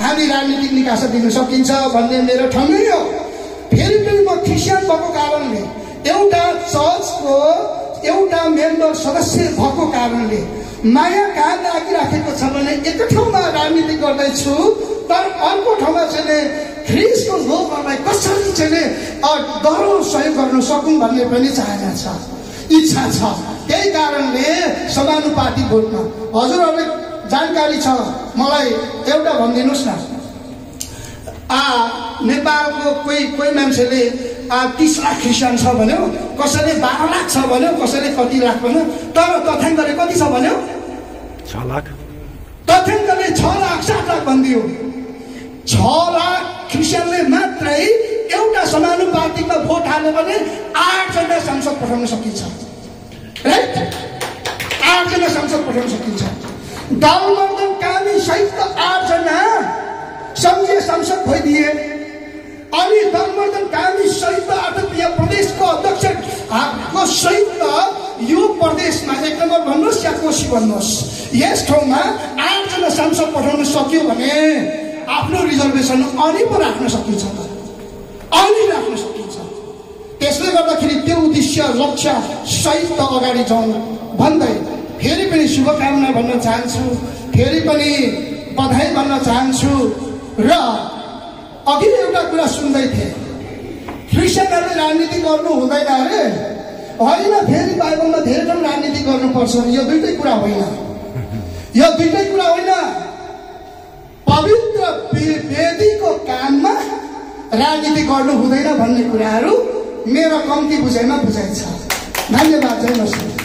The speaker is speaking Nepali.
हामी राजनीतिक निकास दिन सकिन्छ भन्ने मेरो ठम्मै हो। फेरि पनि म क्रिस्चियन भएको कारणले, एउटा चर्चको एउटा मेम्बर सदस्य भएको कारणले माया कहाँ लागिराखेको छ भने एक ठाउँमा राजनीति गर्दैछु, तर अर्को ठाउँमा चाहिँ ख्रिस्टको लोकहरूलाई कसरी चाहिँ दह्रो सहयोग गर्न सकौँ भन्ने पनि चाहना छ, इच्छा छ। त्यही कारणले समानुपातिक भोटमा हजुरहरूले जानकारी छ, मलाई एउटा भनिदिनुहोस् न। नेपालको कोही मान्छेले 30 लाख क्रिस्चियन छ भन्यो, कसैले 12 लाख छ भन्यो, कसैले कति लाख भन्यो, तर तथ्याङ्कले कति छ भन्यो? 6 लाख। तथ्याङ्कले 6 लाख 7 लाख भनिदियो। 6 लाख क्रिस्चियनले मात्रै एउटा समानुपातिकमा भोट हाल्यो भने 8 जना सांसद पठाउन सकिन्छ, राइट? 8 जना सांसद पठाउन सकिन्छ। दलमर्दन कामी सहित 8 जना संघीय सांसद भइदिए, अनि दलमर्दन कामी सहित अर्थप्रिय प्रदेशको अध्यक्षको सहित यो प्रदेशमा 1 नम्बर भन्नुहोस् या कोशी भन्नुहोस्, यस ठाउँमा 8 जना सांसद पठाउन सक्यो भने आफ्नो रिजर्भेसन अनि पो राख्न सकिन्छ, अनि राख्न सकिन्छ। त्यसले गर्दाखेरि त्यो उद्देश्य लक्ष्य सहित अगाडि जाउँ भन्दै फेरि पनि शुभकामना भन्न चाहन्छु, फेरि पनि बधाई भन्न चाहन्छु। र अघि एउटा कुरा सुन्दै थिएँ, क्रिस्चियनहरूले राजनीति गर्नु हुँदैन अरे, होइन, फेरि बाइबलमा धेरै ठाउँ राजनीति गर्नुपर्छ। यो दुइटै कुरा होइन, यो दुइटै कुरा होइन। पवित्र वेदीको काममा राजनीति गर्नु हुँदैन भन्ने कुराहरू मेरो कम्ती बुझाइमा बुझाइ छ। धन्यवाद। जय मसिह।